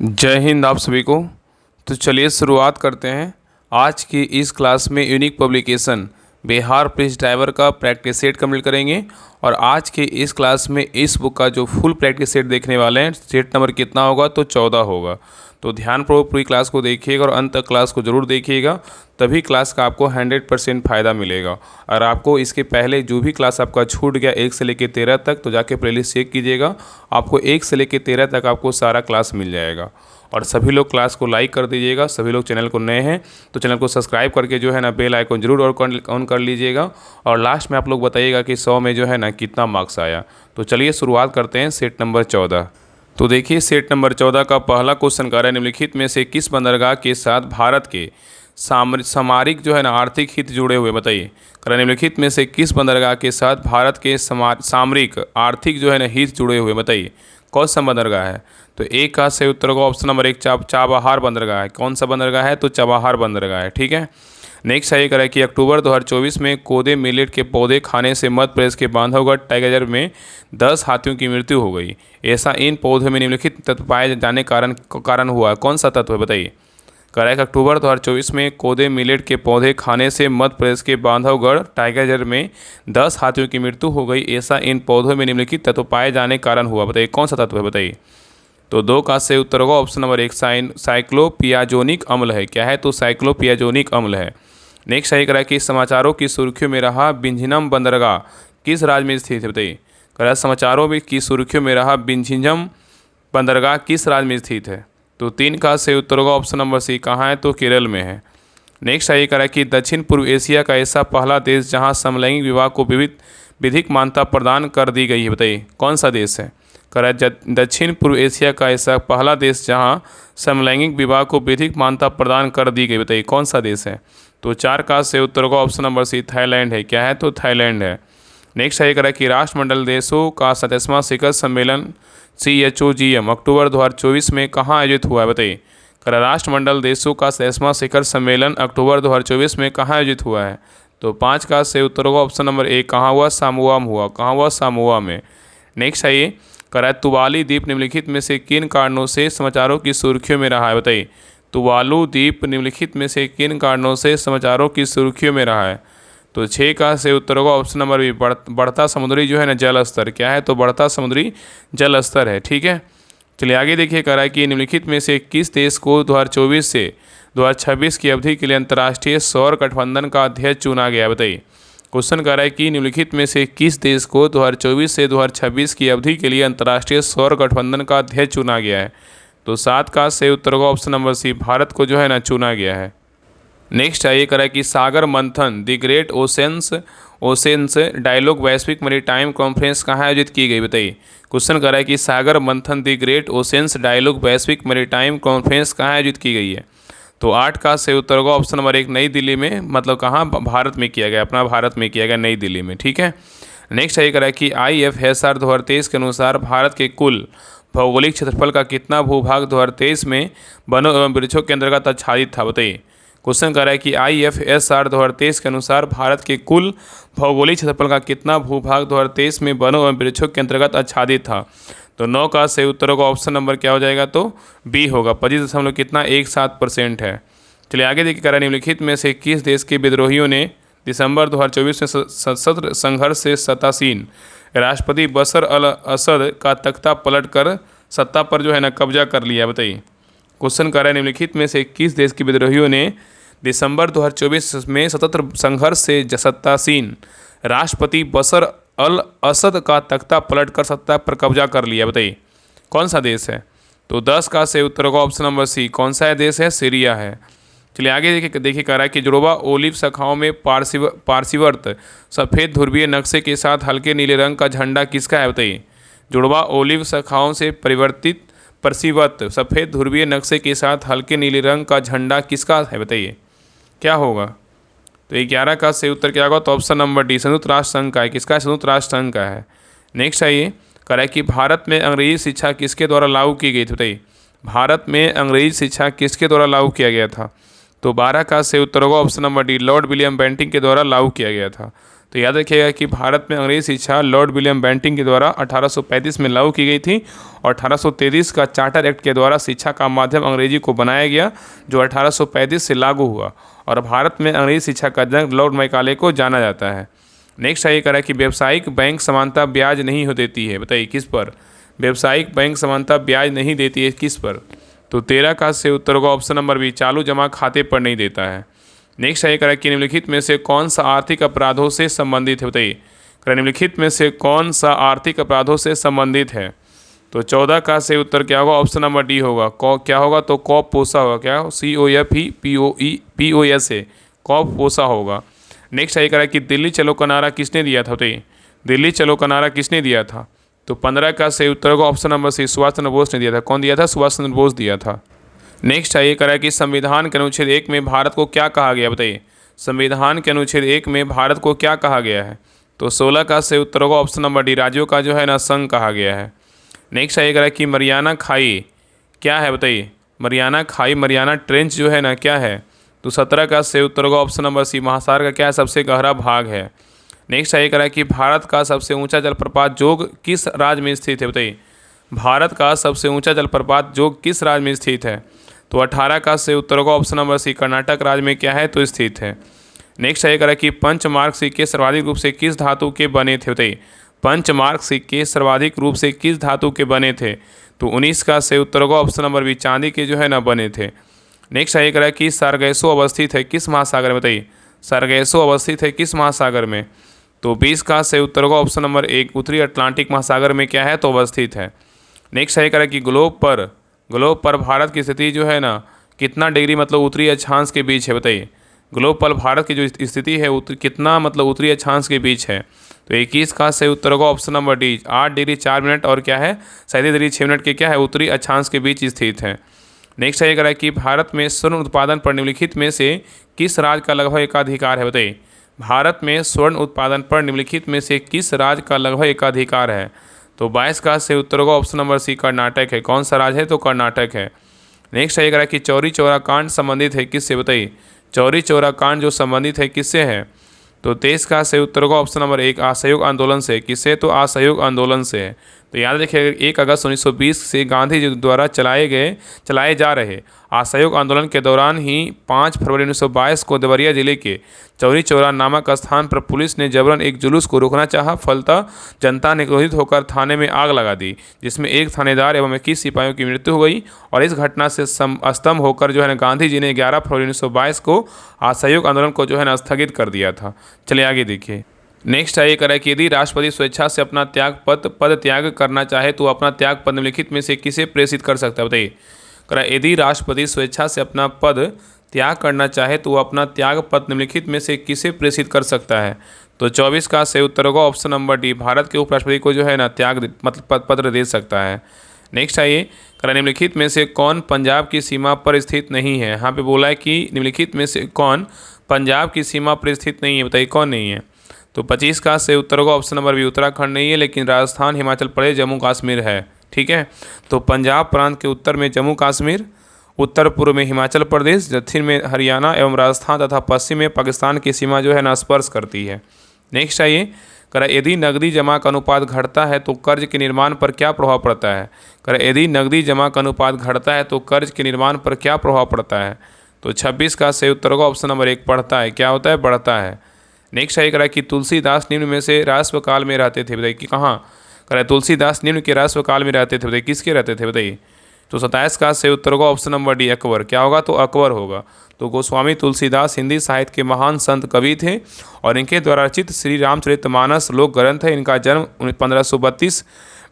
जय हिंद आप सभी को। तो चलिए शुरुआत करते हैं आज की इस क्लास में। Unique publication Bihar police driver का प्रैक्टिस सेट कंप्लीट करेंगे और आज के इस क्लास में इस बुक का जो फुल प्रैक्टिस सेट देखने वाले हैं। सेट नंबर कितना होगा? तो 14 होगा। तो ध्यानपूर्वक पूरी क्लास को देखिएगा और अंत तक क्लास को ज़रूर देखिएगा, तभी क्लास का आपको 100% फ़ायदा मिलेगा। और आपको इसके पहले जो भी क्लास आपका छूट गया 1 से लेकर 13 तक, तो जाके प्लेलिस्ट चेक कीजिएगा। आपको 1 से लेकर 13 तक आपको सारा क्लास मिल जाएगा। और सभी लोग क्लास को लाइक कर दीजिएगा। सभी लोग चैनल को नए हैं तो चैनल को सब्सक्राइब करके जो है ना बेल आइकन जरूर ऑन कर लीजिएगा। और लास्ट में आप लोग बताइएगा कि 100 में जो है ना कितना मार्क्स आया। तो चलिए शुरुआत करते हैं सेट नंबर 14। तो देखिए सेट नंबर 14 का पहला क्वेश्चन कह रहा है, निम्नलिखित में से किस बंदरगाह के साथ भारत के सामरिक जो है ना आर्थिक हित जुड़े हुए? बताइए। कह रहा है निम्नलिखित में से किस बंदरगाह के साथ भारत के सामरिक आर्थिक जो है ना हित जुड़े हुए? बताइए कौन सा बंदरगाह है? तो एक का से उत्तर होगा ऑप्शन नंबर 1 चाबहार बंदरगाह है। कौन सा बंदरगाह है? तो चाबहार बंदरगाह है। ठीक है। नेक्स्ट है करें कि अक्टूबर 2024 में कोदे मिलेट के पौधे खाने से मध्य प्रदेश के बांधवगढ़ टाइगर में 10 हाथियों की मृत्यु हो गई। ऐसा इन पौधों में निम्नलिखित तत्व पाए जाने कारण हुआ। कौन सा तत्व है? बताइए। करें कि अक्टूबर 2024 में कोदे मिलेट के पौधे खाने से मध्य प्रदेश के बांधवगढ़ टाइगर में 10 हाथियों की मृत्यु हो गई। ऐसा इन पौधों में निम्नलिखित तत्व पाए जाने कारण हुआ। बताइए कौन सा तत्व है? बताइए। तो 2 का से उत्तर होगा ऑप्शन नंबर 1 साइक्लोपियाजोनिक अम्ल है। क्या है? तो साइक्लोपियाजोनिक अम्ल है। नेक्स्ट है करा कि समाचारों की सुर्खियों में रहा बिंझिनम बंदरगाह किस राज्य में स्थित है? बताइए। करा समाचारों में की सुर्खियों में रहा बिंझिनम बंदरगाह किस राज्य में स्थित है? तो 3 का से उत्तर होगा ऑप्शन नंबर सी। कहाँ है? तो केरल में है। नेक्स्ट है करा कि दक्षिण पूर्व एशिया का ऐसा पहला देश जहाँ समलैंगिक विवाह को विधिक मान्यता प्रदान कर दी गई है। बताइए कौन सा देश है? करा दक्षिण पूर्व एशिया का ऐसा पहला देश जहाँ समलैंगिक विवाह को विधिक मान्यता प्रदान कर दी गई। बताइए कौन सा देश है? तो 4 का से उत्तर होगा ऑप्शन नंबर सी थाईलैंड है। क्या है? तो थाईलैंड है। नेक्स्ट है करा कि राष्ट्रमंडल देशों का 27वां शिखर सम्मेलन CHOGM अक्टूबर 2024 में कहाँ आयोजित हुआ है? बताइए। करा राष्ट्रमंडल देशों का 27वां शिखर सम्मेलन अक्टूबर 2024 में कहाँ आयोजित हुआ है? तो 5 का से उत्तर होगा ऑप्शन नंबर 1 कहाँ हुआ? सामोआ में हुआ। कहाँ हुआ? सामोआ में। नेक्स्ट है ये करा तुवाली द्वीप निम्नलिखित में से किन कारणों से समाचारों की सुर्खियों में रहा है? बताइए। तुवालू द्वीप निम्नलिखित में से किन कारणों से समाचारों की सुर्खियों में रहा है? तो 6 का से उत्तर होगा ऑप्शन नंबर बी बढ़ता समुद्री जो है ना जल स्तर। क्या है? तो बढ़ता समुद्री जल स्तर है। ठीक है। चलिए आगे देखिए कह रहा है कि निम्नलिखित में से किस देश को 2024 से 2026 की अवधि के लिए अंतर्राष्ट्रीय सौर गठबंधन का अध्यक्ष चुना गया? बताइए। क्वेश्चन कह रहा है कि निम्नलिखित में से किस देश को 2024 से 2026 की अवधि के लिए अंतर्राष्ट्रीय सौर गठबंधन का अध्यक्ष चुना गया है? तो 7 का से उत्तर होगा ऑप्शन नंबर सी भारत को जो है ना चुना गया है। नेक्स्ट है ये कह रहा है कि सागर मंथन द ग्रेट ओशंस डायलॉग वैश्विक मैरीटाइम कॉन्फ्रेंस कहाँ आयोजित की गई? बताइए। क्वेश्चन कह रहा है कि सागर मंथन द ग्रेट ओशंस डायलॉग वैश्विक मैरीटाइम कॉन्फ्रेंस कहाँ आयोजित की गई है? तो 8 का से उत्तर होगा ऑप्शन नंबर 1 नई दिल्ली में। मतलब कहाँ? भारत में किया गया, अपना भारत में किया गया, नई दिल्ली में। ठीक है। नेक्स्ट है ये कह रहा है कि IFSR 2023 के अनुसार भारत के कुल भौगोलिक क्षेत्रफल का कितना भूभाग 2023 में वनों एवं वृक्षों के अंतर्गत आच्छादित था? बताइए। क्वेश्चन कर रहा है कि IFSR 2023 के अनुसार भारत के कुल भौगोलिक क्षेत्रफल का कितना भूभाग 2023 में वनों एवं वृक्षों के अंतर्गत आच्छादित था? तो 9 का सही उत्तर होगा ऑप्शन नंबर क्या हो जाएगा? तो बी होगा। 25 कितना 17% है। चलिए आगे देखिए कह रहा है निम्नलिखित में से किस देश के विद्रोहियों ने दिसंबर 2024 में सशस्त्र संघर्ष से सत्तासीन राष्ट्रपति बशर अल असद का तख्ता पलट कर सत्ता पर जो है ना कब्जा कर लिया? बताइए। क्वेश्चन कर रहा है निम्नलिखित में से किस देश के विद्रोहियों ने दिसंबर 2024 में सशस्त्र संघर्ष से सत्तासीन राष्ट्रपति बशर अल असद का तख्ता पलट कर सत्ता पर कब्जा कर लिया? बताइए कौन सा देश है? तो 10 का से उत्तर होगा ऑप्शन नंबर सी। कौन सा देश है? सीरिया है। चलिए आगे देखिए कह रहा है कि जुड़वा ओलिव शाखाओं में पार्श्ववर्त सफ़ेद ध्रुवीय नक्शे के साथ हल्के नीले रंग का झंडा किसका है? बताइए। जुड़वा ओलिव शाखाओं से परिवर्तित पार्श्ववर्त सफ़ेद ध्रुवीय नक्शे के साथ हल्के नीले रंग का झंडा किसका है? बताइए क्या होगा? तो 11 का से उत्तर क्या होगा? तो ऑप्शन नंबर डी संयुक्त राष्ट्र संघ का है। किसका? संयुक्त राष्ट्र संघ का है। नेक्स्ट है ये कह रहा है कि भारत में अंग्रेजी शिक्षा किसके द्वारा लागू की गई थी? बताइए। भारत में अंग्रेजी शिक्षा किसके द्वारा लागू किया गया था? तो 12 का से उत्तर होगा option number D Lord William Bentinck के द्वारा लागू किया गया था। तो याद रखिएगा कि भारत में अंग्रेजी शिक्षा लॉर्ड विलियम बेंटिंक के द्वारा 1835 में लागू की गई थी और 1833 का चार्टर एक्ट के द्वारा शिक्षा का माध्यम अंग्रेजी को बनाया गया, जो 1835 से लागू हुआ। और भारत में अंग्रेजी शिक्षा का जनक लॉर्ड मैकाले को जाना जाता है। नेक्स्ट है ये करा कि व्यावसायिक बैंक समानता ब्याज नहीं हो देती है, बताइए किस पर। व्यावसायिक बैंक समानता ब्याज नहीं देती है किस पर। तो 13 का से उत्तर होगा ऑप्शन नंबर बी, चालू जमा खाते पर नहीं देता है। नेक्स्ट है करें कि निम्नलिखित में से कौन सा आर्थिक अपराधों से संबंधित है, बताइए। निम्नलिखित में से कौन सा आर्थिक अपराधों से संबंधित है। तो 14 का से उत्तर क्या होगा, ऑप्शन नंबर डी होगा। क्या होगा, तो कॉप पोसा होगा, क्या COFPOSA, कॉप पोसा होगा। नेक्स्ट है करें कि दिल्ली चलो का नारा किसने दिया था, बताइए। दिल्ली चलो का नारा किसने दिया था। तो 15 का से उत्तर होगा ऑप्शन नंबर सी, सुभाष चंद्र बोस ने दिया था। कौन दिया था, सुभाष चंद्र बोस दिया था। नेक्स्ट है ये करा कि संविधान के अनुच्छेद 1 में भारत को क्या कहा गया, बताइए। संविधान के अनुच्छेद 1 में भारत को क्या कहा गया है। तो 16 का से उत्तर होगा ऑप्शन नंबर डी, राज्यों का जो है ना संघ कहा गया है। नेक्स्ट है ये करा कि मरियाना खाई क्या है, बताइए। मरियाना खाई, मरियाना ट्रेंच जो है ना क्या है। तो 17 का से उत्तर होगा ऑप्शन नंबर सी, महासागर का क्या है, सबसे गहरा भाग है। नेक्स्ट है ये करा कि भारत का सबसे ऊंचा जलप्रपात जोग किस राज्य में स्थित है, बताइए। भारत का सबसे ऊंचा जलप्रपात जोग किस राज्य में स्थित है। तो 18 का से उत्तर होगा ऑप्शन नंबर सी, कर्नाटक राज्य में क्या है, तो स्थित है। नेक्स्ट है करा कि पंचमार्क सिक्के सर्वाधिक रूप से किस धातु के बने थे, बताइए। पंचमार्क सिक्के सर्वाधिक रूप से किस धातु के बने थे। तो 19 का से उत्तर होगा ऑप्शन नंबर बी, चांदी के जो है ना बने थे। नेक्स्ट है करा कि सारगैसो अवस्थित है किस महासागर में, बताइए। सारगैसो अवस्थित है किस महासागर में। तो 20 का से उत्तर होगा ऑप्शन नंबर 1, उत्तरी अटलांटिक महासागर में क्या है, तो अवस्थित है। नेक्स्ट है करा कि ग्लोब पर भारत की स्थिति जो है ना कितना डिग्री मतलब उत्तरी अक्षांश के बीच है, बताइए। ग्लोब पर भारत की जो स्थिति है कितना मतलब उत्तरी अक्षांश के बीच है। तो 21 का से उत्तर होगा option number D, 8 degree 4 minute और क्या है, 37 डिग्री 6 मिनट के क्या है, उत्तरी अक्षांश के बीच स्थित है। नेक्स्ट है करा कि भारत में स्वर्ण उत्पादन पर निम्नलिखित में से किस राज्य का लगभग एकाधिकार है, बताइए। भारत में स्वर्ण उत्पादन पर निम्नलिखित में से किस राज्य का लगभग एकाधिकार है। तो 22 का से उत्तर होगा ऑप्शन नंबर सी, कर्नाटक है। कौन सा राज्य है, तो कर्नाटक है। नेक्स्ट है करा कि चौरी चौरा कांड संबंधित है किससे, बताइए। चौरी चौरा कांड जो संबंधित है किससे है। तो 23 का से उत्तर होगा ऑप्शन नंबर 1, असहयोग आंदोलन से। किससे, तो असहयोग आंदोलन से है। तो याद रखिए 1 अगस्त 1920 से गांधी जी द्वारा चलाए जा रहे असहयोग आंदोलन के दौरान ही 5 फरवरी 1922 को देवरिया जिले के चौरी चौरा नामक स्थान पर पुलिस ने जबरन एक जुलूस को रोकना चाहा। फलतः जनता ने क्रोधित होकर थाने में आग लगा दी, जिसमें एक थानेदार एवं 21 सिपाहियों की मृत्यु हो गई। और इस घटना से स्तंभ होकर जो है ना गांधी जी ने 11 फरवरी 1922 को असहयोग आंदोलन को जो है ना स्थगित कर दिया था। चलिए आगे देखिए। नेक्स्ट है ये करा कि यदि राष्ट्रपति स्वेच्छा से अपना पद त्याग करना चाहे तो अपना त्याग पद निम्नलिखित में से किसे प्रेषित कर सकता है, बताइए। करा यदि राष्ट्रपति स्वेच्छा से अपना पद त्याग करना चाहे तो अपना त्याग पद निम्नलिखित में से किसे प्रेषित कर सकता है। तो 24 का से उत्तर होगा ऑप्शन नंबर डी, भारत के उपराष्ट्रपति को जो है ना त्याग मतलब पत्र दे सकता है। नेक्स्ट है ये करा निम्नलिखित में से कौन पंजाब की सीमा पर स्थित नहीं है। यहाँ पे बोला है कि निम्नलिखित में से कौन पंजाब की सीमा पर स्थित नहीं है, बताइए कौन नहीं है। तो 25 का से उत्तर होगा ऑप्शन नंबर बी, उत्तराखंड नहीं है, लेकिन राजस्थान, हिमाचल प्रदेश, जम्मू कश्मीर है। ठीक है, तो पंजाब प्रांत के उत्तर में जम्मू कश्मीर, उत्तर पूर्व में हिमाचल प्रदेश, दक्षिण में हरियाणा एवं राजस्थान तथा पश्चिम में पाकिस्तान की सीमा जो है ना स्पर्श करती है। नेक्स्ट है ये करा यदि नकदी जमा का अनुपात घटता है तो कर्ज के निर्माण पर क्या प्रभाव पड़ता है। करा यदि नकदी जमा का अनुपात घटता है तो कर्ज के निर्माण पर क्या प्रभाव पड़ता है। तो 26 का से उत्तर होगा ऑप्शन नंबर 1, पढ़ता है। क्या होता है, बढ़ता है। नेक्स्ट है करा कि तुलसीदास निम्न में से राष्ट्र काल में रहते थे, बताइए कि कहाँ। करा तुलसीदास निम्न के राष्ट्र काल में रहते थे, बताइए किसके रहते थे, बताइए। तो 27 का से उत्तर होगा ऑप्शन नंबर डी, अकबर। क्या होगा, तो अकबर होगा। तो गोस्वामी तुलसीदास हिंदी साहित्य के महान संत कवि थे और इनके द्वारा रचित श्री रामचरितमानस लोक ग्रंथ है। इनका जन्म 1532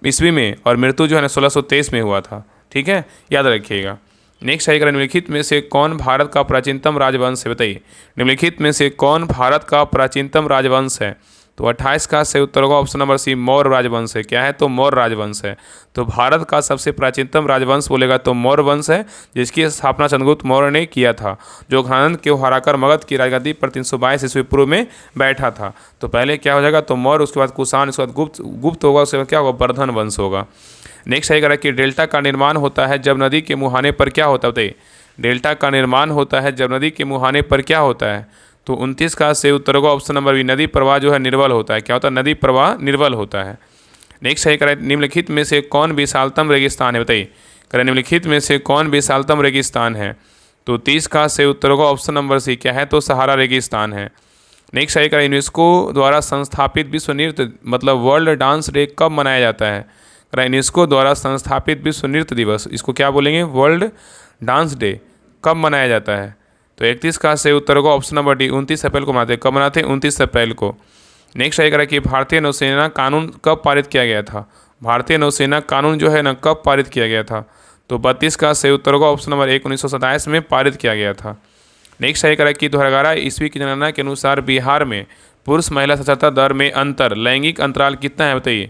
ईस्वी में और मृत्यु जो है ना 1623 में हुआ था। ठीक है, याद रखिएगा। नेक्स्ट है निम्नलिखित में से कौन भारत का प्राचीनतम राजवंश है, बताइए। निम्नलिखित में से कौन भारत का प्राचीनतम राजवंश है। तो 28 का से उत्तर होगा ऑप्शन नंबर सी, मौर्य राजवंश है। क्या है, तो मौर्य राजवंश है। तो भारत का सबसे प्राचीनतम राजवंश बोलेगा तो मौर्य वंश है, जिसकी स्थापना चंद्रगुप्त मौर्य ने किया था, जो घानंद को हराकर मगध की राजगद्दी पर 322 ईस्वी पूर्व में बैठा था। तो पहले क्या हो जाएगा, तो मौर्य, उसके बाद कुषाण, उसके बाद गुप्त होगा, उसके बाद क्या होगा, वर्धन वंश होगा। नेक्स्ट है कि डेल्टा का निर्माण होता है जब नदी के मुहाने पर क्या होता है, बताइए। डेल्टा का निर्माण होता है जब नदी के मुहाने पर क्या होता है। तो 29 का सही उत्तर होगा ऑप्शन नंबर बी, नदी प्रवाह जो है निर्बल होता है। क्या होता है? नदी प्रवाह निर्बल होता है। नेक्स्ट सही करें, निम्नलिखित में से कौन विशालतम रेगिस्तान है? बताइए, करें निम्नलिखित में से कौन विशालतम रेगिस्तान है? तो 30 का सही उत्तर होगा ऑप्शन नंबर सी, क्या है? तो सहारा रेगिस्तान है। नेक्स्ट सही करें, यूनेस्को द्वारा संस्थापित विश्व नृत्य मतलब वर्ल्ड डांस डे कब मनाया जाता है? करें, यूनेस्को द्वारा संस्थापित विश्व नृत्य दिवस, इसको क्या बोलेंगे? वर्ल्ड डांस डे कब मनाया जाता है? तो 31 का सही उत्तर होगा ऑप्शन नंबर डी, 29 अप्रैल को मनाते हैं। कब मनाते हैं? 29 अप्रैल को। नेक्स्ट सही करें कि भारतीय नौसेना कानून कब पारित किया गया था? भारतीय नौसेना कानून जो है ना कब पारित किया गया था? तो 32 का सही उत्तर होगा ऑप्शन नंबर 1, 1927 में पारित किया गया था। नेक्स्ट सही करें कि 2011 ईस्वी की जनगणना के अनुसार बिहार में पुरुष महिला साक्षरता दर में अंतर लैंगिक अंतराल कितना है? बताइए।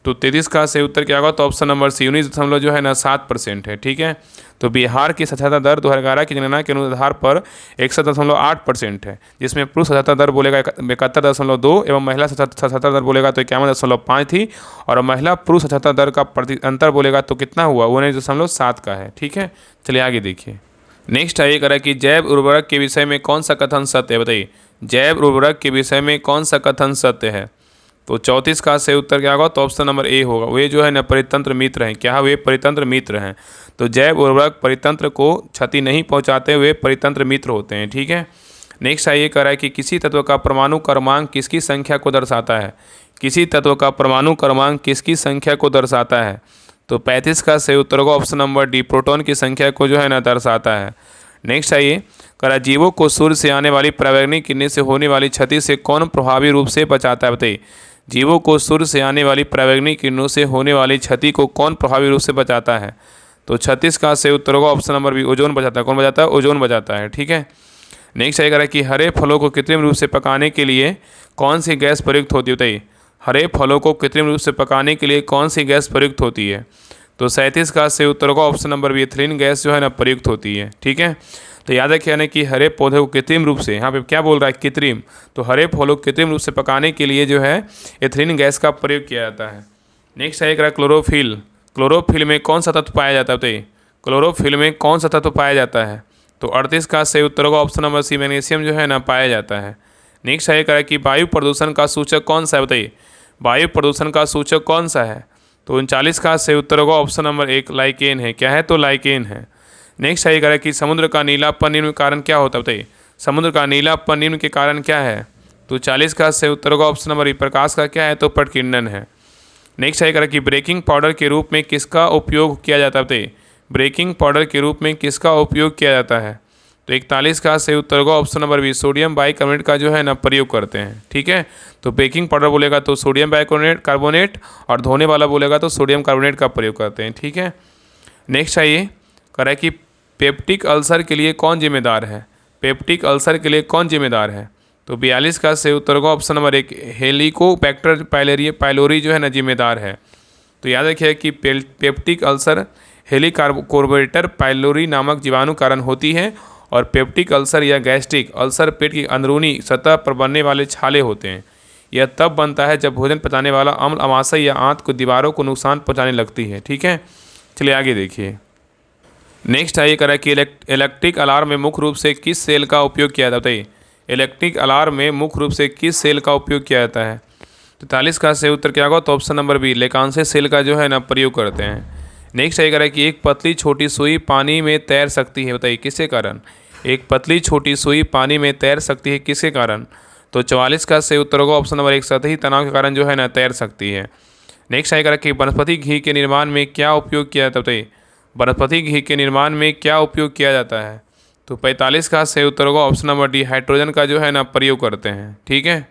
तो 33 का सही उत्तर क्या होगा? तो ऑप्शन नंबर सी, 19 जो है ना 7% है। ठीक है, तो बिहार की साक्षरता दर 2011 की जनगणना के आधार पर 61.8% है, जिसमें पुरुष साक्षरता दर बोलेगा 71.2 एवं महिला साक्षरता दर बोलेगा तो 51.5 थी, और महिला पुरुष साक्षरता दर का अंतर बोलेगा तो कितना हुआ? 19.7 का है। ठीक है, चलिए आगे देखिए। नेक्स्ट है ये करा कि जैव उर्वरक के विषय में कौन सा कथन सत्य है? बताइए, जैव उर्वरक के विषय में कौन सा कथन सत्य है? तो 34 का सही उत्तर क्या होगा? तो ऑप्शन नंबर ए होगा, वे जो है ना परितंत्र मित्र हैं। क्या है? वे परितंत्र मित्र हैं। तो जैव उर्वरक परितंत्र को क्षति नहीं पहुंचाते, वे परितंत्र मित्र होते हैं। ठीक है, नेक्स्ट है ये कह रहा है कि किसी तत्व का परमाणु क्रमांक किसकी संख्या को दर्शाता है? किसी तत्व का परमाणु क्रमांक किसकी संख्या को दर्शाता है? तो 35 का सही उत्तर होगा ऑप्शन नंबर डी, प्रोटॉन की संख्या को जो है ना दर्शाता है। नेक्स्ट है ये कह रहा है जीवों को सूर्य से आने वाली परावैंगनिक किरणें से होने वाली क्षति से कौन प्रभावी रूप से बचाता है? बताइए, जीवों को सूर्य से आने वाली परावैंगनिक किरणों से होने वाली क्षति को कौन प्रभावी रूप से बचाता है? तो 36 का सही उत्तर होगा ऑप्शन नंबर बी, ओजोन बचाता है। कौन बचाता है? ओजोन बचाता है। ठीक है, नेक्स्ट है कह रहा है कि हरे फलों को कृत्रिम रूप से पकाने के लिए कौन सी गैस प्रयुक्त होती है? बताइए, हरे फलों को कृत्रिम रूप से पकाने के लिए कौन सी गैस प्रयुक्त होती है? तो 37 का सही उत्तर होगा option number B, ethylene gas जो है ना प्रयुक्त होती है। ठीक है, तो याद रखिए यानी कि हरे पौधे को कृत्रिम रूप से, यहाँ पे क्या बोल रहा है? कृत्रिम। तो हरे फलों को कृत्रिम रूप से पकाने के लिए जो है एथिलीन गैस का प्रयोग किया जाता है। नेक्स्ट है क्लोरोफिल। क्लोरोफिल में कौन सा तत्व पाया जाता है? बताइए, क्लोरोफिल में कौन सा तत्व पाया जाता है? तो 38 का सही उत्तर होगा ऑप्शन नंबर सी, मैग्नीशियम जो है ना पाया जाता है। नेक्स्ट है कह रहा है कि वायु प्रदूषण का सूचक कौन सा है? बताइए, वायु प्रदूषण का सूचक कौन सा है? तो 39 का सही उत्तर होगा ऑप्शन नंबर 1, लाइकेन है। क्या है? तो लाइकेन है। नेक्स्ट है कह रहा है कि समुद्र का नीलापन निम्न के कारण क्या होता है? बताइए, समुद्र का नीलापन निम्न के कारण क्या है? तो 40 का सही उत्तर होगा ऑप्शन नंबर बी, प्रकाश का क्या है? तो पटकीर्णन है। नेक्स्ट है कह रहा है कि ब्रेकिंग पाउडर के रूप में किसका उपयोग किया जाता है? बताइए, ब्रेकिंग पाउडर के रूप में किसका उपयोग किया जाता है? तो 41 का सही उत्तर होगा option number B, sodium bicarbonate का जो है ना प्रयोग करते हैं। ठीक है, तो बेकिंग पाउडर बोलेगा तो सोडियम बाइकार्बोनेट और धोने वाला बोलेगा तो सोडियम कार्बोनेट का प्रयोग करते हैं। ठीक है, नेक्स्ट है ये कह रहा है कि पेप्टिक अल्सर के लिए कौन जिम्मेदार है? पेप्टिक अल्सर के लिए कौन जिम्मेदार है? तो 42 का सही उत्तर होगा ऑप्शन नंबर 1, हेलिकोबैक्टर पाइलोरी जो है ना जिम्मेदार है। तो याद रखिए कि पेप्टिक अल्सर हेलिकोबैक्टर पाइलोरी नामक जीवाणु कारण होती है, और पेप्टिक अल्सर या गैस्ट्रिक अल्सर पेट की अंदरूनी सतह पर बनने वाले छाले होते हैं। यह तब बनता है जब भोजन पचाने वाला अम्ल अमाशय या आंत को दीवारों को नुकसान पहुंचाने लगती है। ठीक है, चलिए आगे देखिए। नेक्स्ट है ये कह रहा है कि इलेक्ट्रिक अलार्म में मुख्य रूप से किस सेल का उपयोग किया जाता है? इलेक्ट्रिक अलार्म में मुख्य रूप से किस सेल का उपयोग किया जाता है? 43 का सही उत्तर क्या होगा? तो ऑप्शन नंबर बी, लेकांसे सेल का जो है ना प्रयोग करते हैं। नेक्स्ट है कह रहा है कि एक पतली छोटी सुई पानी में तैर सकती है। बताइए किसके कारण? एक पतली छोटी सुई पानी में तैर सकती है, किसके कारण? तो 44 का सही उत्तर होगा ऑप्शन नंबर 1, सतही तनाव के कारण जो है ना तैर सकती है। नेक्स्ट है कह रहा है कि वनस्पति घी के निर्माण में क्या उपयोग किया जाता है? वनस्पति घी के निर्माण में क्या उपयोग किया जाता है? तो 45 का सही उत्तर होगा ऑप्शन नंबर डी, हाइड्रोजन का जो है ना प्रयोग करते हैं। ठीक है,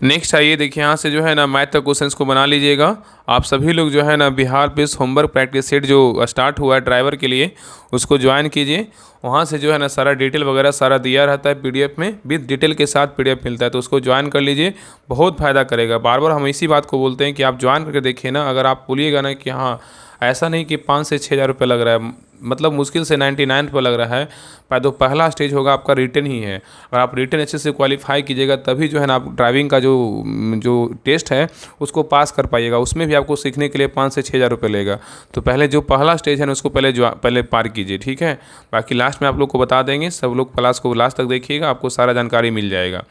नेक्स्ट आइए देखिए, यहाँ से जो है ना मैथ का क्वेश्चंस को बना लीजिएगा। आप सभी लोग जो है ना Bihar police homework practice set जो स्टार्ट हुआ है ड्राइवर के लिए, उसको ज्वाइन कीजिए। वहाँ से जो है ना सारा डिटेल वगैरह सारा दिया रहता है पीडीएफ में, विद डिटेल के साथ पीडीएफ मिलता है, तो उसको ज्वाइन कर लीजिए, बहुत फ़ायदा करेगा। बार बार हम इसी बात को बोलते हैं कि आप ज्वाइन करके देखिए ना, अगर आप बोलिएगा ना कि हाँ ऐसा नहीं कि 5 से 6 हज़ार रुपये लग रहा है, मतलब मुश्किल से 99 रुपये लग रहा है। तो पहला स्टेज होगा आपका रिटन ही है। अगर आप रिटन अच्छे से क्वालिफाई कीजिएगा तभी जो है ना आप ड्राइविंग का जो टेस्ट है उसको पास कर पाइएगा। उसमें भी आपको सीखने के लिए 5 से 6 हज़ार रुपये लेगा। तो पहले जो पहला स्टेज है ना उसको पहले पार कीजिए, ठीक है। बाकी लास्ट में आप लोग को बता देंगे, सब लोग क्लास को लास्ट तक देखिएगा, आपको सारा जानकारी मिल जाएगा।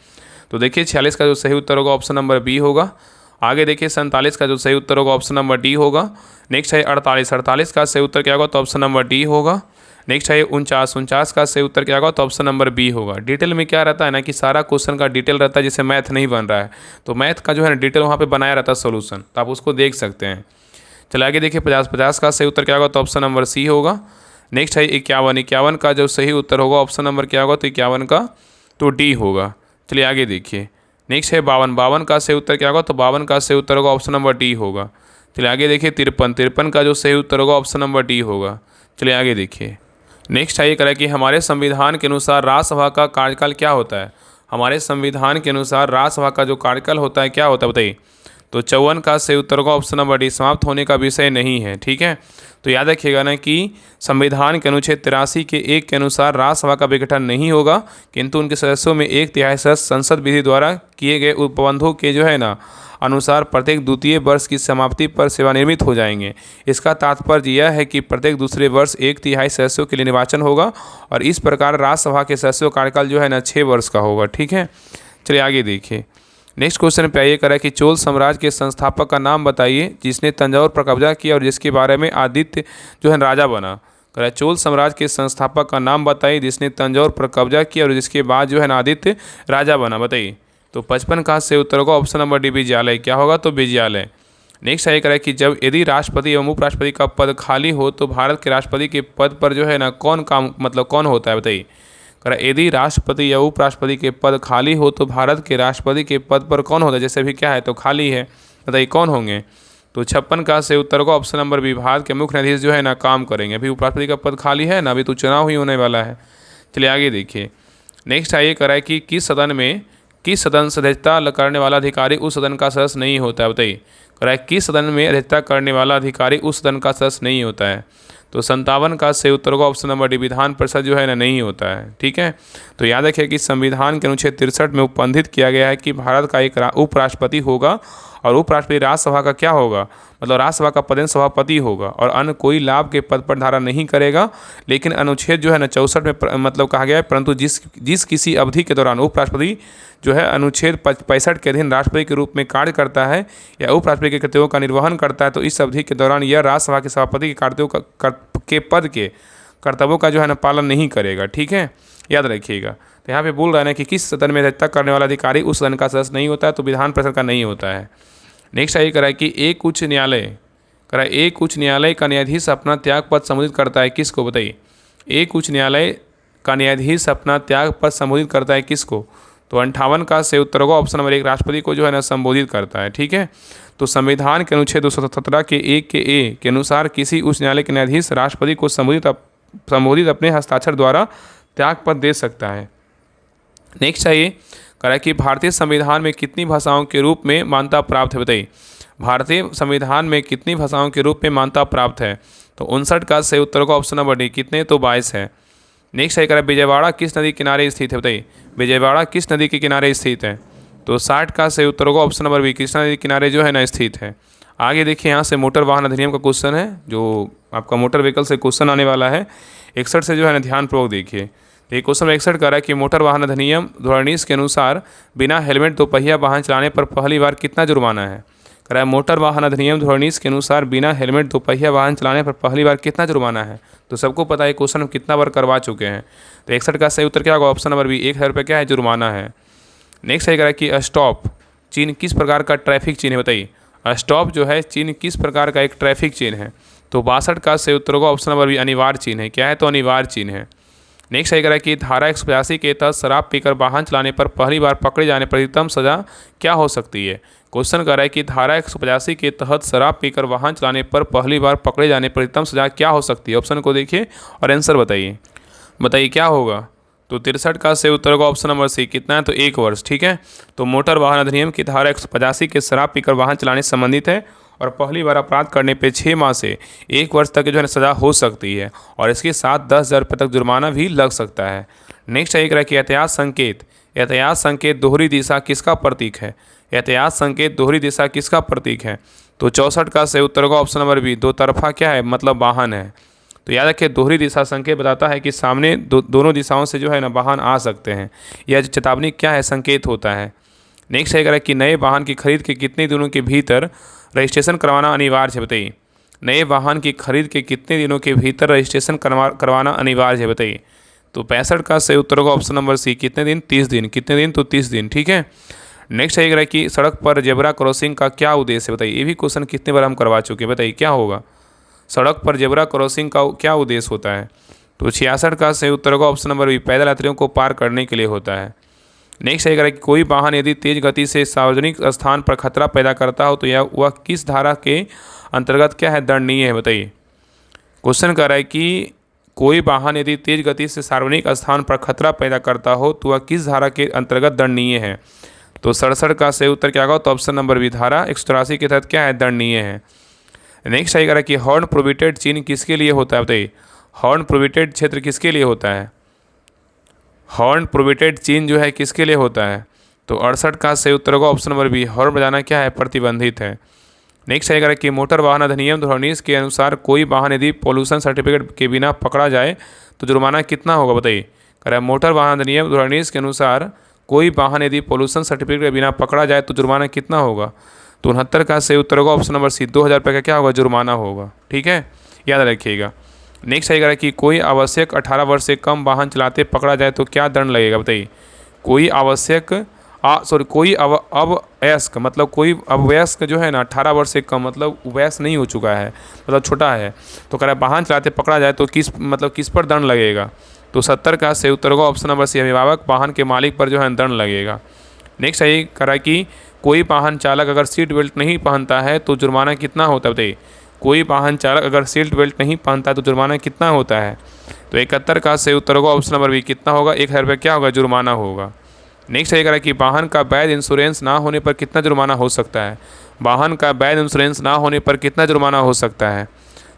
तो देखिए 46 का जो सही उत्तर होगा ऑप्शन नंबर बी होगा। आगे देखिए 47 का जो सही उत्तर होगा ऑप्शन नंबर डी होगा। नेक्स्ट है 48 का सही उत्तर क्या होगा, तो ऑप्शन नंबर डी होगा। नेक्स्ट है 49 का सही उत्तर क्या होगा, तो ऑप्शन नंबर बी होगा। डिटेल में क्या रहता है ना कि सारा क्वेश्चन का डिटेल रहता है, जैसे मैथ नहीं बन रहा है तो मैथ का जो है ना डिटेल वहाँ पे बनाया रहता है सोल्यूशन, तो आप उसको देख सकते हैं। चलिए आगे देखिए 50 का सही उत्तर क्या होगा, तो ऑप्शन नंबर सी होगा। नेक्स्ट है 51 का जो सही उत्तर होगा ऑप्शन नंबर क्या होगा, तो 51 का तो डी होगा। चलिए आगे देखिए नेक्स्ट है 52 का सही उत्तर क्या होगा, तो 52 का सही उत्तर होगा ऑप्शन नंबर डी होगा। चलिए आगे देखिए 53 का जो सही उत्तर होगा ऑप्शन नंबर डी होगा। चलिए आगे देखिए नेक्स्ट है ये करें कि हमारे संविधान के अनुसार राज्यसभा का कार्यकाल क्या होता है। हमारे संविधान के अनुसार राज्यसभा का जो कार्यकाल होता है क्या होता है बताइए। तो 54 का सही उत्तर होगा ऑप्शन नंबर डी, समाप्त होने का विषय नहीं है, ठीक है। तो याद रखिएगा ना कि संविधान के अनुच्छेद 83 के 1 के अनुसार राज्यसभा का विघटन नहीं होगा, किंतु उनके सदस्यों में 1/3 सदस्य संसद विधि द्वारा किए गए उपबंधों के जो है ना अनुसार प्रत्येक द्वितीय वर्ष की समाप्ति पर सेवानिवृत्त हो जाएंगे। इसका तात्पर्य यह है कि प्रत्येक दूसरे वर्ष 1/3 सदस्यों के लिए निर्वाचन होगा और इस प्रकार राज्यसभा के सदस्यों का कार्यकाल जो है ना 6 वर्ष का होगा, ठीक है। चलिए आगे देखिए नेक्स्ट क्वेश्चन पे आइए करा कि चोल साम्राज्य के संस्थापक का नाम बताइए जिसने तंजौर पर कब्जा किया और जिसके बारे में आदित्य जो है राजा बना। करा चोल साम्राज्य के संस्थापक का नाम बताइए जिसने तंजौर पर कब्जा किया और जिसके बाद जो है ना आदित्य राजा बना, बताइए। तो 55 का से उत्तर होगा ऑप्शन नंबर डी विजयालय, क्या होगा तो विजयालय। नेक्स्ट आइए करा कि जब यदि राष्ट्रपति एवं उपराष्ट्रपति का पद खाली हो तो भारत के राष्ट्रपति के पद पर जो है ना कौन होता है, बताइए। करा यदि राष्ट्रपति या उपराष्ट्रपति के पद खाली हो तो भारत के राष्ट्रपति के पद पर कौन होता है, जैसे अभी क्या है तो खाली है, बताइए कौन होंगे। तो 56 का से उत्तर को ऑप्शन नंबर बी, भारत के मुख्य न्यायाधीश जो है ना काम करेंगे। अभी उपराष्ट्रपति का पद खाली है ना, अभी तो चुनाव ही होने वाला है। चलिए आगे देखिए नेक्स्ट आइए कराए कि किस सदन से अध्यक्षता करने वाला अधिकारी उस सदन का सदस्य नहीं होता है, बताइए। कराए किस सदन में अध्यक्षता करने वाला अधिकारी उस सदन का सदस्य नहीं होता है। तो 57 का सही उत्तर होगा option number D, Vidhan Parishad जो है ना नहीं होता है, ठीक है। तो याद रखिए कि संविधान के अनुच्छेद 63 में उपबंधित किया गया है कि भारत का एक उपराष्ट्रपति होगा और उपराष्ट्रपति राज्यसभा का क्या होगा, मतलब राज्यसभा का पदेन सभापति होगा और अन्य कोई लाभ के पद पर धारा नहीं करेगा। लेकिन अनुच्छेद जो है ना 64 में मतलब कहा गया है परंतु जिस किसी अवधि के दौरान उपराष्ट्रपति जो है अनुच्छेद 65 के अधीन राष्ट्रपति के रूप में कार्य करता है या उपराष्ट्रपति के कर्तव्यों का निर्वहन करता है तो इस अवधि के दौरान यह राज्यसभा के सभापति के कर्तव्यों का जो है ना पालन नहीं करेगा, ठीक है, याद रखिएगा। तो यहाँ पे बोल रहा है ना कि किस सदन में अध्यक्षता करने वाला अधिकारी उस सदन का सदस्य नहीं होता है, तो विधान परिषद का नहीं होता है। नेक्स्ट आइए कराए कि एक उच्च न्यायालय का न्यायाधीश अपना त्याग पद संबोधित करता है किसको, बताइए। एक उच्च न्यायालय का न्यायाधीश अपना त्याग पद संबोधित करता है किसको। तो 58 का सही उत्तर होगा ऑप्शन नंबर 1, राष्ट्रपति को जो है ना संबोधित करता है, ठीक है। तो संविधान के अनुच्छेद 217 के 1 के ए के अनुसार किसी उच्च न्यायालय के न्यायाधीश राष्ट्रपति को संबोधित अपने हस्ताक्षर द्वारा त्याग पद दे सकता है। नेक्स्ट आइए करा कि भारतीय संविधान में कितनी भाषाओं के रूप में मान्यता प्राप्त है, बताइए। भारतीय संविधान में कितनी भाषाओं के रूप में मान्यता प्राप्त है। तो 59 का सही उत्तर होगा ऑप्शन नंबर डी, कितने, तो 22 है। नेक्स्ट आइए करा विजयवाड़ा किस नदी के किनारे स्थित है, बताइए। विजयवाड़ा किस नदी के किनारे स्थित है। तो 60 का सही उत्तर होगा ऑप्शन नंबर बी, कृष्णा नदी के किनारे जो है ना स्थित है। आगे देखिए यहाँ से मोटर वाहन अधिनियम का क्वेश्चन है, जो आपका मोटर व्हीकल से क्वेश्चन आने वाला है। 61 से जो है ना ध्यानपूर्वक देखिए। तो ये क्वेश्चन 61 कर रहा है कि मोटर वाहन अधिनियम 2019 के अनुसार बिना हेलमेट दोपहिया वाहन चलाने पर पहली बार कितना जुर्माना है। कह रहा है मोटर वाहन अधिनियम 2019 के अनुसार बिना हेलमेट दोपहिया वाहन चलाने पर पहली बार कितना जुर्माना है। तो सबको पता है क्वेश्चन हम कितना बार करवा चुके हैं। तो 61 का सही उत्तर क्या होगा, ऑप्शन नंबर बी, 1000 रुपये क्या है, जुर्माना है। नेक्स्ट है कह रहा है कि स्टॉप चीन किस प्रकार का ट्रैफिक चीन है, बताइए। स्टॉप जो है चीन किस प्रकार का एक ट्रैफिक चीन है। तो 62 का सही उत्तर होगा ऑप्शन नंबर बी, अनिवार्य चीन है, क्या है, तो अनिवार्य चीन है। नेक्स्ट है कह रहा है कि धारा 185 के तहत शराब पीकर वाहन चलाने पर पहली बार पकड़े जाने पर अधिकतम सजा क्या हो सकती है। क्वेश्चन कर रहा है कि धारा 185 के तहत शराब पीकर वाहन चलाने पर पहली बार पकड़े जाने पर अधिकतम सजा क्या हो सकती है। ऑप्शन को देखिए और आंसर बताइए क्या होगा। तो 63 का सही उत्तर होगा ऑप्शन नंबर सी, कितना है, तो 1 वर्ष, ठीक है। तो मोटर वाहन अधिनियम की धारा 185 के शराब पीकर वाहन चलाने से संबंधित है और पहली बार अपराध करने पे 6 माह से 1 वर्ष तक की जो है सज़ा हो सकती है और इसके साथ 10,000 रुपये तक जुर्माना भी लग सकता है। नेक्स्ट एक रहा कि यातायात संकेत। यातायात संकेत दोहरी दिशा किसका प्रतीक है? यातायात संकेत दोहरी दिशा किसका प्रतीक है? तो 64 का सही उत्तर होगा ऑप्शन नंबर बी, दो तरफा क्या है मतलब वाहन है। तो याद रखिए दोहरी दिशा संकेत बताता है कि सामने दोनों दिशाओं से जो है ना वाहन आ सकते हैं। यह चेतावनी क्या है? संकेत होता है। नेक्स्ट है कि नए वाहन की खरीद के कितने दिनों के भीतर रजिस्ट्रेशन करवाना अनिवार्य है? बताइए नए वाहन की खरीद के कितने दिनों के भीतर रजिस्ट्रेशन करवाना अनिवार्य है? बताइए। तो 65 का सही उत्तर होगा ऑप्शन नंबर सी, कितने दिन? 30 दिन। कितने दिन? तो 30 दिन। ठीक है। नेक्स्ट है कि सड़क पर जेब्रा क्रॉसिंग का क्या उद्देश्य है? बताइए। ये भी क्वेश्चन कितने बार हम करवा चुके हैं, बताइए क्या होगा? सड़क पर जेब्रा क्रॉसिंग का क्या उद्देश्य होता है? तो 66 का सही उत्तर होगा ऑप्शन नंबर बी, पैदल यात्रियों को पार करने के लिए होता है। नेक्स्ट है कि कोई वाहन यदि तेज गति से सार्वजनिक स्थान पर खतरा पैदा करता हो तो यह वह किस धारा के अंतर्गत क्या है? दंडनीय है। बताइए। क्वेश्चन कर रहा है कि कोई वाहन यदि तेज गति से सार्वजनिक स्थान पर खतरा पैदा करता हो तो वह किस धारा के अंतर्गत दंडनीय है? तो 67 का सही उत्तर क्या होगा? तो ऑप्शन नंबर बी, धारा 183 के तहत क्या है? दंडनीय है। नेक्स्ट है कि हॉर्न प्रोहिबिटेड चिन्ह किसके लिए होता है? बताइए। हॉर्न प्रोहिबिटेड क्षेत्र किसके लिए होता है? हॉर्न प्रोहिबिटेड चिन्ह जो है किसके लिए होता है? तो 68 का सही उत्तर होगा ऑप्शन नंबर बी, हॉर्न बजाना क्या है? प्रतिबंधित है। नेक्स्ट है कि मोटर वाहन अधिनियम 2019 के अनुसार कोई वाहन यदि पॉल्यूशन सर्टिफिकेट के बिना पकड़ा जाए तो जुर्माना कितना होगा? बताइए। कह रहा है मोटर वाहन अधिनियम 2019 के अनुसार कोई वाहन यदि पॉल्यूशन सर्टिफिकेट के बिना पकड़ा जाए तो जुर्माना कितना होगा? तो 69 का सही उत्तर होगा ऑप्शन नंबर सी, 2,000 रुपये का क्या होगा? जुर्माना होगा। ठीक है, याद रखिएगा। नेक्स्ट है कि कोई आवश्यक 18 वर्ष से कम वाहन चलाते पकड़ा जाए तो क्या दंड लगेगा? बताइए। कोई आवश्यक कोई अवयस्क मतलब कोई अवयस्क जो है ना 18 वर्ष से कम मतलब वयस्क नहीं हो चुका है मतलब छोटा है, तो कह रहा है वाहन चलाते पकड़ा जाए तो किस पर दंड लगेगा? तो 70 का सही उत्तर होगा ऑप्शन नंबर सी, अभिभावक वाहन के मालिक पर जो है दंड लगेगा। नेक्स्ट है कह रहा है कि कोई वाहन चालक अगर सीट बेल्ट नहीं पहनता है तो जुर्माना कितना होता है? बताइए। कोई वाहन चालक अगर सीट बेल्ट नहीं पहनता है तो जुर्माना कितना होता है? तो 71 का सही उत्तर होगा ऑप्शन नंबर बी, कितना होगा? 1,000 रुपये क्या होगा? जुर्माना होगा। नेक्स्ट है कि वाहन का वैध इंश्योरेंस ना होने पर कितना जुर्माना हो सकता है? वाहन का वैध इंश्योरेंस ना होने पर कितना जुर्माना हो सकता है?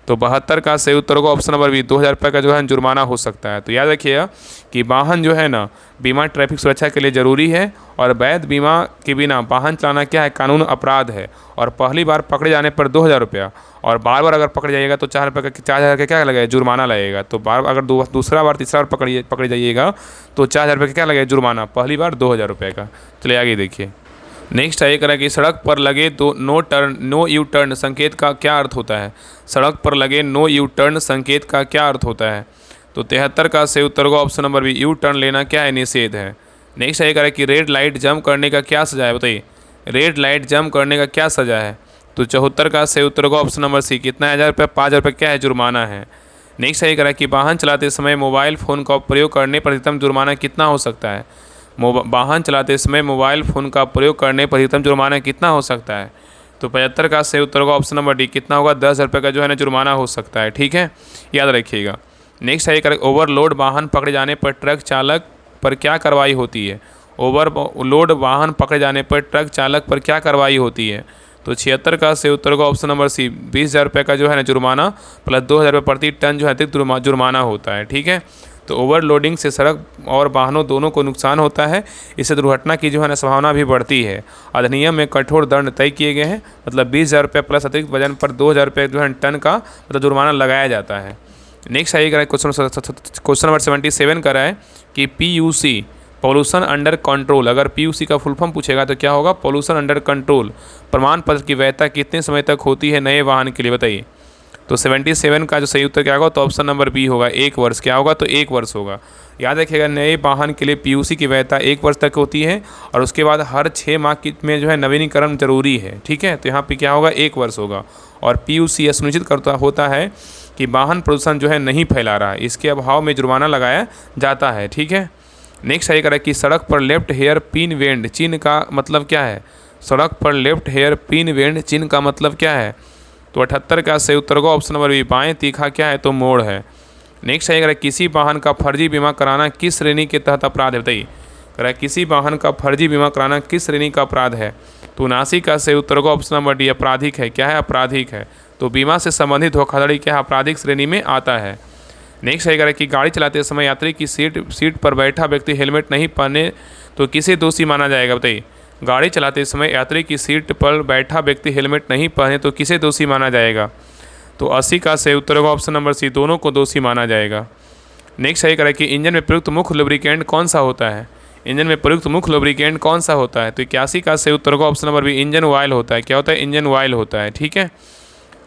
तो 72 का सही उत्तर होगा ऑप्शन नंबर बी, 2,000 रुपये का जो है जुर्माना हो सकता है। तो याद रखिएगा कि वाहन जो है ना बीमा ट्रैफिक सुरक्षा के लिए ज़रूरी है और वैध बीमा के बिना वाहन चलाना क्या है? कानून अपराध है और पहली बार पकड़े जाने पर 2,000 रुपया और बार बार अगर पकड़े जाइएगा तो 4,000 का क्या लगेगा? जुर्माना लगेगा। तो बार अगर दूसरा बार तीसरा बार पकड़े जाइएगा तो 4,000 रुपये का क्या लगेगा? जुर्माना। पहली बार 2,000 रुपये का। चलिए आगे देखिए। नेक्स्ट है कि सड़क पर लगे नो यू टर्न संकेत का क्या अर्थ होता है? सड़क पर लगे नो यू टर्न संकेत का क्या अर्थ होता है? तो 73 का सही उत्तर होगा option number B, U turn लेना क्या है? निषेध है। नेक्स्ट है कि रेड लाइट जंप करने का क्या सजा है? बताइए। रेड लाइट जंप करने का क्या सजा है? तो 74 का सही उत्तर होगा ऑप्शन नंबर सी, कितना? 1,000 रुपये, 5,000 रुपये क्या है? जुर्माना है। नेक्स्ट है कि वाहन चलाते समय मोबाइल फ़ोन का प्रयोग करने पर अधिकतम जुर्माना कितना हो सकता है? वाहन चलाते समय मोबाइल फ़ोन का प्रयोग करने पर अधिकतम जुर्माना कितना हो सकता है? तो 75 का सही उत्तर होगा ऑप्शन नंबर डी, कितना होगा? 10,000 रुपये का जो है ना जुर्माना हो सकता है। ठीक है, याद रखिएगा। नेक्स्ट है ओवरलोड वाहन पकड़े जाने पर ट्रक चालक पर क्या कार्रवाई होती है? ओवरलोड वाहन पकड़े जाने पर ट्रक चालक पर क्या कार्रवाई होती है? तो 76 का सही उत्तर होगा ऑप्शन नंबर सी, 20,000 रुपये का जो है ना जुर्माना प्लस 2,000 रुपये प्रति टन जो है अतिरिक्त जुर्माना होता है। ठीक है, तो ओवरलोडिंग से सड़क और वाहनों दोनों को नुकसान होता है, इससे दुर्घटना की जो है ना संभावना भी बढ़ती है। अधिनियम में कठोर दंड तय किए गए हैं, मतलब 20,000 रुपये प्लस अतिरिक्त वजन पर 2,000 रुपये जो है टन का मतलब जुर्माना लगाया जाता है। नेक्स्ट है क्वेश्चन नंबर 77 का है कि PUC पॉल्यूशन अंडर कंट्रोल, अगर PUC का फुल फॉर्म पूछेगा तो क्या होगा? पॉल्यूशन अंडर कंट्रोल प्रमाण पत्र की वैधता कितने समय तक होती है नए वाहन के लिए? बताइए। तो 77 का जो सही उत्तर क्या होगा? तो ऑप्शन नंबर बी होगा, 1 वर्ष। क्या होगा? तो 1 वर्ष होगा। याद रखिएगा नए वाहन के लिए PUC की वैधता 1 वर्ष तक होती है और उसके बाद हर 6 माह में जो है नवीनीकरण जरूरी है। ठीक है, तो यहाँ पे क्या होगा? 1 वर्ष होगा। और PUC यह सुनिश्चित करता होता है कि वाहन प्रदूषण जो है नहीं फैला रहा है, इसके अभाव में जुर्माना लगाया जाता है। ठीक है, नेक्स्ट है कि सड़क पर लेफ्ट हेयर पिन वेंड चिन्ह का मतलब क्या है? सड़क पर लेफ्ट हेयर पिन वेंड चिन्ह का मतलब क्या है? तो 78 का सही उत्तर होगा ऑप्शन नंबर बी, बाएं तीखा क्या है? तो मोड़ है। नेक्स्ट है किसी वाहन का फर्जी बीमा कराना किस श्रेणी के तहत अपराध है? बताइए। कह रहा है किसी वाहन का फर्जी बीमा कराना किस श्रेणी का अपराध है? तो 79 का सही उत्तर होगा ऑप्शन नंबर डी, आपराधिक है। क्या है? आपराधिक है। तो बीमा से संबंधित धोखाधड़ी क्या है? आपराधिक श्रेणी में आता है। नेक्स्ट है कि गाड़ी चलाते समय यात्री की सीट पर बैठा व्यक्ति हेलमेट नहीं पहने तो किसे दोषी माना जाएगा? बताइए, गाड़ी चलाते समय यात्री की सीट पर बैठा व्यक्ति हेलमेट नहीं पहने तो किसे दोषी माना जाएगा? तो 80 का सही उत्तर होगा ऑप्शन नंबर सी, दोनों को दोषी माना जाएगा। नेक्स्ट है कि इंजन में प्रयुक्त मुख्य लुब्रिकेंट कौन सा होता है? इंजन में प्रयुक्त मुख्य लुब्रिकेंट कौन सा होता है? तो 81 का सही उत्तर होगा option number B, engine oil होता है। क्या होता है? इंजन ऑयल होता है। ठीक है।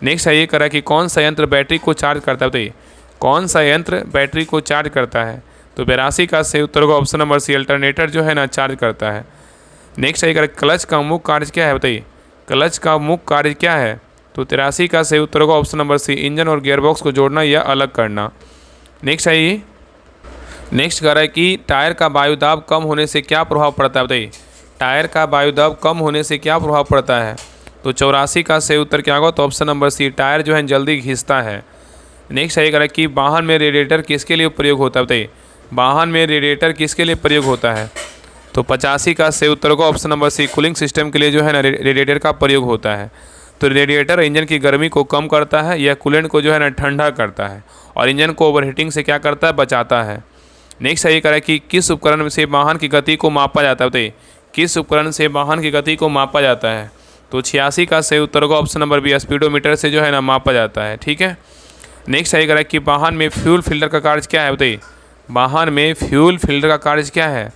नेक्स्ट है ये करा कि कौन सा यंत्र बैटरी को चार्ज करता है? बताइए, कौन सा यंत्र बैटरी को चार्ज करता है? तो 82 का सही उत्तर होगा ऑप्शन नंबर सी, अल्टरनेटर जो है ना चार्ज करता है। नेक्स्ट है क्लच का मुख्य कार्य क्या है? बताइए, क्लच का मुख्य कार्य क्या है? तो 83 का सही उत्तर होगा ऑप्शन नंबर सी, इंजन और गियरबॉक्स को जोड़ना या अलग करना। नेक्स्ट है ये नेक्स्ट कह रहा है कि टायर का वायुदाब कम होने से क्या प्रभाव पड़ता है? बताइए, टायर का वायुदाब कम होने से क्या प्रभाव पड़ता है? तो 84 का सही उत्तर क्या होगा? तो ऑप्शन नंबर सी, टायर जो है जल्दी घिसता है। नेक्स्ट है कह रहा है कि वाहन में रेडिएटर किसके लिए प्रयोग होता है? बताइए, वाहन में रेडिएटर किसके लिए प्रयोग होता है? तो 85 का सही उत्तर होगा option number C, cooling system के लिए जो है ना रेडिएटर का प्रयोग होता है। तो रेडिएटर इंजन की गर्मी को कम करता है या कूलेंट को जो है ना ठंडा करता है और इंजन को ओवरहीटिंग से क्या करता है? बचाता है। नेक्स्ट ये कह रहा है कि किस उपकरण से वाहन की गति को मापा जाता है? बताइए, किस उपकरण से वाहन की गति को मापा जाता है? तो 86 का सही उत्तर होगा ऑप्शन नंबर बी, स्पीडोमीटर से जो है ना मापा जाता है। ठीक है। नेक्स्ट ये कह रहा है कि वाहन में फ्यूल फिल्टर का कार्य क्या है? बताइए, वाहन में फ्यूल फिल्टर का कार्य क्या है?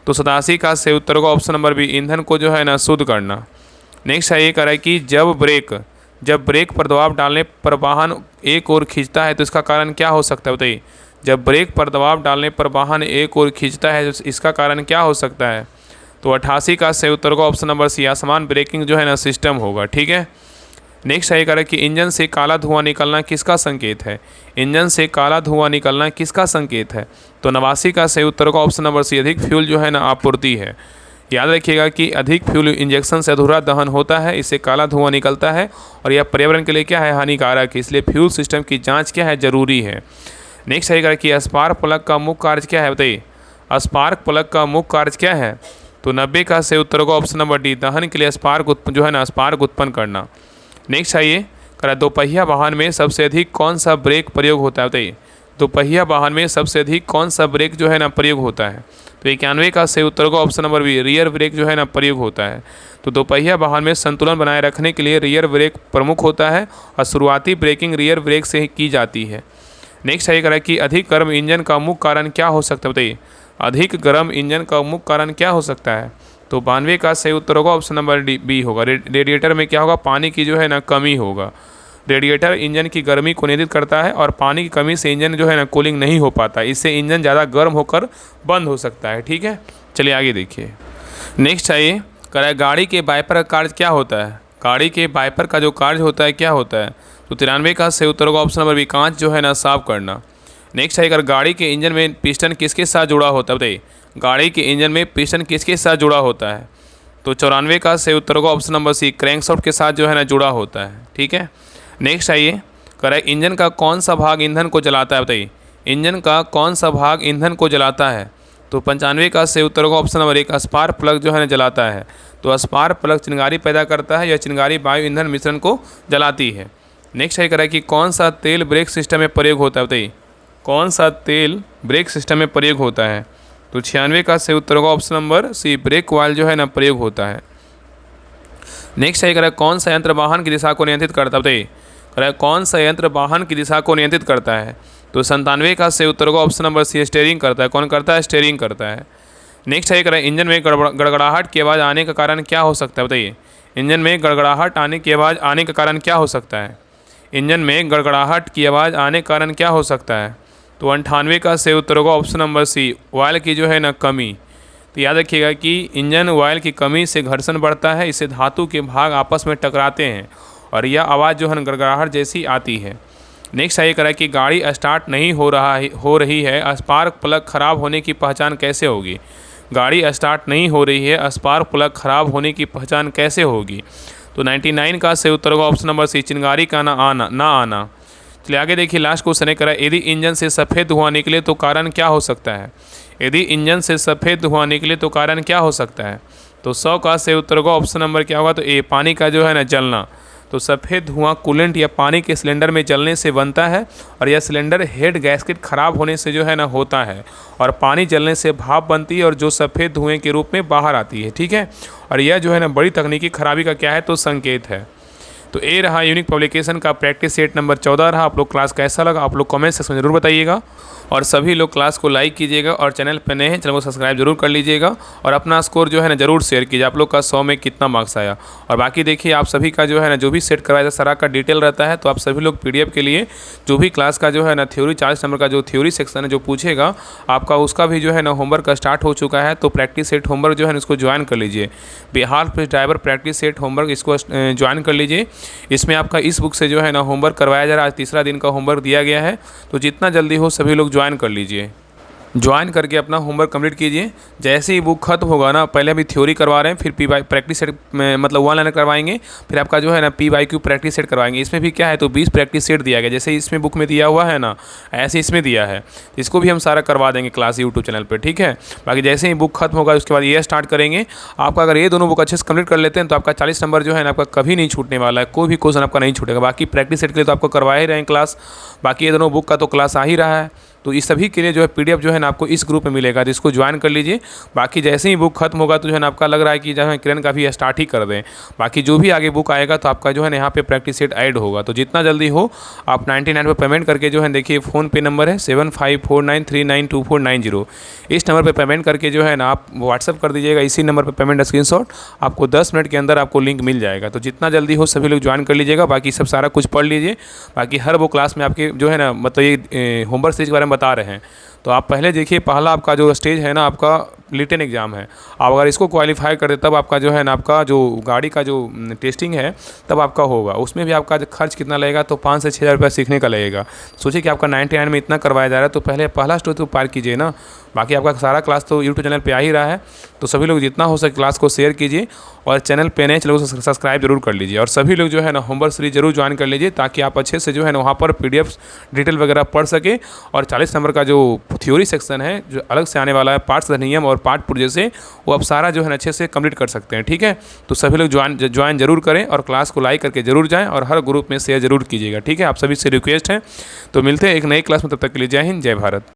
तो 87 का सही उत्तर होगा ऑप्शन नंबर बी, ईंधन को जो है ना शुद्ध करना। नेक्स्ट ये कह रहा है कि जब ब्रेक पर दबाव डालने पर वाहन एक ओर खींचता है तो इसका कारण क्या हो सकता है? बताइए, जब ब्रेक पर दबाव डालने पर वाहन एक ओर खींचता है तो इसका कारण क्या हो सकता है? तो 88 का सही उत्तर होगा ऑप्शन नंबर सी, असमान ब्रेकिंग जो है ना सिस्टम होगा। ठीक है। नेक्स्ट है कह रहा है कि इंजन से काला धुआं निकलना किसका संकेत है? इंजन से काला धुआं निकलना किसका संकेत है? तो 89 का सही उत्तर होगा ऑप्शन नंबर सी, अधिक फ्यूल जो है ना आपूर्ति है। याद रखिएगा कि अधिक फ्यूल इंजेक्शन से अधूरा दहन होता है, इससे काला धुआं निकलता है और यह पर्यावरण के लिए क्या है? हानिकारक है। इसलिए फ्यूल सिस्टम की जाँच क्या है? जरूरी है। नेक्स्ट है कि स्पार्क प्लग का मुख्य कार्य क्या है? बताइए, स्पार्क प्लग का मुख्य कार्य क्या है? तो 90 का सही उत्तर होगा ऑप्शन नंबर डी, दहन के लिए स्पार्क उत्पन्न करना। नेक्स्ट है ये कह रहा है दोपहिया वाहन में सबसे अधिक कौन सा ब्रेक प्रयोग होता है? बताइए, दोपहिया वाहन में सबसे अधिक कौन सा ब्रेक जो है ना प्रयोग होता है? तो 91 का सही उत्तर होगा option number B, rear brake जो है ना प्रयोग होता है। तो दोपहिया वाहन में संतुलन बनाए रखने के लिए रियर ब्रेक प्रमुख होता है और शुरुआती ब्रेकिंग रियर ब्रेक से ही की जाती है। नेक्स्ट है कह रहा है कि अधिक गर्म इंजन का मुख्य कारण क्या हो सकता है? बताइए, अधिक गर्म इंजन का मुख्य कारण क्या हो सकता है? तो 92 का सही उत्तर होगा ऑप्शन नंबर डी बी होगा, रेडिएटर में क्या होगा? पानी की जो है ना कमी होगा। रेडिएटर इंजन की गर्मी को नियंत्रित करता है और पानी की कमी से इंजन जो है ना कूलिंग नहीं हो पाता, इससे इंजन ज़्यादा गर्म होकर बंद हो सकता है। ठीक है। चलिए आगे देखिए। नेक्स्ट है ये कह रहा है गाड़ी के वाइपर का कार्य क्या होता है? गाड़ी के वाइपर का जो कार्य होता है क्या होता है? तो 93 का सही उत्तर होगा ऑप्शन नंबर बी, कांच जो है ना साफ करना। नेक्स्ट है अगर गाड़ी के इंजन में पिस्टन किसके साथ जुड़ा होता है? बताइए, गाड़ी के इंजन में पिस्टन किसके साथ जुड़ा होता है? तो 94 का सही उत्तर होगा ऑप्शन नंबर सी, क्रैंकशाफ्ट के साथ जो है ना जुड़ा होता है। ठीक है। नेक्स्ट है ये कह रहा है इंजन का कौन सा भाग ईंधन को जलाता है? बताइए, इंजन का कौन सा भाग ईंधन को जलाता है? तो 95 का सही उत्तर होगा ऑप्शन नंबर एक, स्पार्क प्लग जो है ना जलाता है। तो स्पार्क प्लग चिंगारी पैदा करता है या चिंगारी वायु ईंधन मिश्रण को जलाती है। नेक्स्ट है कह रहा है कि कौन सा तेल ब्रेक सिस्टम में प्रयोग होता है? बताइए, कौन सा तेल ब्रेक सिस्टम में प्रयोग होता है? तो 96 का सही उत्तर होगा option number C, brake oil जो है ना प्रयोग होता है। नेक्स्ट है कह रहा है कौन सा यंत्र वाहन की दिशा को नियंत्रित करता है? बताइए, कह रहा है कौन सा यंत्र वाहन की दिशा को नियंत्रित करता है? तो 97 का सही उत्तर होगा ऑप्शन नंबर सी, स्टीयरिंग करता है। कौन करता है? स्टीयरिंग करता है। नेक्स्ट है कह रहा है इंजन में गड़गड़ाहट की आवाज़ आने का कारण क्या हो सकता है? बताइए, इंजन में गड़गड़ाहट आने की आवाज़ आने का कारण क्या हो सकता है? इंजन में गड़गड़ाहट की आवाज़ आने के कारण क्या हो सकता है? तो 98 का सही उत्तर होगा ऑप्शन नंबर सी, ऑयल की जो है ना कमी। तो याद रखिएगा कि इंजन ऑयल की कमी से घर्षण बढ़ता है, इससे धातु के भाग आपस में टकराते हैं और यह आवाज़ जो है गड़गड़ाहट जैसी आती है। नेक्स्ट ये कह रहा है कि गाड़ी स्टार्ट नहीं हो रही है, स्पार्क प्लग खराब होने की पहचान कैसे होगी? गाड़ी स्टार्ट नहीं हो रही है, स्पार्क प्लग खराब होने की पहचान कैसे होगी? तो 99 का सही उत्तर होगा ऑप्शन नंबर सी, चिंगारी का ना आना। चलिए आगे देखिए, लास्ट क्वेश्चन है कह रहा है यदि इंजन से सफ़ेद धुआं निकले तो कारण क्या हो सकता है? यदि इंजन से सफ़ेद धुआं निकले तो कारण क्या हो सकता है? तो 100 का सही उत्तर होगा ऑप्शन नंबर क्या होगा? तो ए, पानी का जो है ना जलना। तो सफ़ेद धुआं कूलेंट या पानी के सिलेंडर में जलने से बनता है और यह सिलेंडर हेड गैस्केट खराब होने से जो है ना होता है, और पानी जलने से भाप बनती है और जो सफ़ेद धुएं के रूप में बाहर आती है। ठीक है, और यह जो है ना बड़ी तकनीकी खराबी का क्या है? तो संकेत है। तो ये रहा यूनिक पब्लिकेशन का प्रैक्टिस सेट नंबर 14 रहा। आप लोग क्लास कैसा लगा आप लोग कमेंट सेक्शन में जरूर बताइएगा, और सभी लोग क्लास को लाइक कीजिएगा, और चैनल पर नए हैं चैनल को सब्सक्राइब जरूर कर लीजिएगा, और अपना स्कोर जो है ना जरूर शेयर कीजिए आप लोग का 100 में कितना मार्क्स आया। और बाकी देखिए आप सभी का जो है ना जो भी सेट करवाया जाता सारा का डिटेल रहता है, तो आप सभी लोग PDF के लिए जो भी क्लास का जो है ना थ्योरी 40 नंबर का जो थ्योरी सेक्शन है जो पूछेगा आपका, उसका भी जो है ना होमवर्क का स्टार्ट हो चुका है। तो प्रैक्टिस सेट होमवर्क जो है ना इसको ज्वाइन कर लीजिए, Bihar police driver practice set homework इसको ज्वाइन कर लीजिए। इसमें आपका इस बुक से जो है ना होमवर्क करवाया जा रहा है, आज तीसरा दिन का होमवर्क दिया गया है, तो जितना जल्दी हो सभी लोग ज्वाइन कर लीजिए। ज्वाइन करके अपना होमवर्क कंप्लीट कीजिए। जैसे ही बुक खत्म होगा ना, पहले अभी थ्योरी करवा रहे हैं, फिर प्रैक्टिस सेट में मतलब 1 लाइनर करवाएंगे, फिर आपका जो है ना PYQ प्रैक्टिस सेट करवाएंगे। इसमें भी क्या है तो 20 प्रैक्टिस सेट दिया गया, जैसे इसमें बुक में दिया हुआ है ना ऐसे इसमें दिया है। इसको भी हम सारा करवा देंगे क्लास यूट्यूब चैनल पर। ठीक है, बाकी जैसे ही बुक खत्म होगा उसके बाद ये स्टार्ट करेंगे। आपका अगर ये दोनों बुक अच्छे से कंप्लीट कर लेते हैं तो आपका 40 नंबर जो है ना आपका कभी नहीं छूटने वाला है, कोई भी क्वेश्चन आपका नहीं छूटेगा। बाकी प्रैक्टिस सेट के लिए तो आपको करवा ही रहे हैं क्लास, बाकी ये दोनों बुक का तो क्लास आ ही रहा है। तो इस सभी के लिए जो है PDF जो है ना आपको इस ग्रुप में मिलेगा, तो इसको ज्वाइन कर लीजिए। बाकी जैसे ही बुक खत्म होगा तो जो है ना आपका लग रहा है कि जो है किरण का भी स्टार्ट ही कर दें। बाकी जो भी आगे बुक आएगा तो आपका जो है ना यहाँ पे प्रैक्टिस सेट ऐड होगा। तो जितना जल्दी हो आप 99 पर पेमेंट करके जो है देखिए फ़ोनपे नंबर है 7549392490, इस नंबर पर पेमेंट करके जो है ना आप व्हाट्सअप कर दीजिएगा। इसी नंबर पर पेमेंट स्क्रीनशॉट आपको 10 मिनट के अंदर आपको लिंक मिल जाएगा। तो जितना जल्दी हो सभी लोग ज्वाइन कर लीजिएगा। बाकी सब सारा कुछ पढ़ लीजिए। बाकी हर वो क्लास में आपके जो है ना मतलब ये होमवर्क सीरीज के बारे में बता रहे हैं। तो आप पहले देखिए, पहला आपका जो स्टेज है ना आपका रिटन एग्ज़ाम है, आप अगर इसको क्वालिफाई कर दे तब आपका जो है ना आपका जो गाड़ी का जो टेस्टिंग है तब आपका होगा। उसमें भी आपका खर्च कितना लगेगा तो 5 से 6 हज़ार रुपया सीखने का लगेगा। सोचिए कि आपका 99 में इतना करवाया जा रहा है, तो पहले पहला स्टेज तो पार कीजिए ना। बाकी आपका सारा क्लास तो यूट्यूब चैनल पे आ ही रहा है, तो सभी लोग जितना हो सके क्लास को शेयर कीजिए, और चैनल पे नए चैनल को सब्सक्राइब जरूर कर लीजिए। और सभी लोग जो है ना होमवर्क सीरीज जरूर ज्वाइन कर लीजिए, ताकि आप अच्छे से जो है ना वहाँ पर PDF डिटेल वगैरह पढ़ सके। और 40 नंबर का जो थ्योरी सेक्शन है जो अलग से आने वाला है, पार्ट्स अधिनियम और पार्ट प्रोजेक्ट, वो आप सारा जो है अच्छे से कंप्लीट कर सकते हैं। ठीक है, तो सभी लोग ज्वाइन जरूर करें, और क्लास को लाइक करके जरूर जाएं, और हर ग्रुप में शेयर जरूर कीजिएगा। ठीक है, आप सभी से रिक्वेस्ट है। तो मिलते हैं एक नई क्लास में, तब तक के लिए जय हिंद, जय भारत।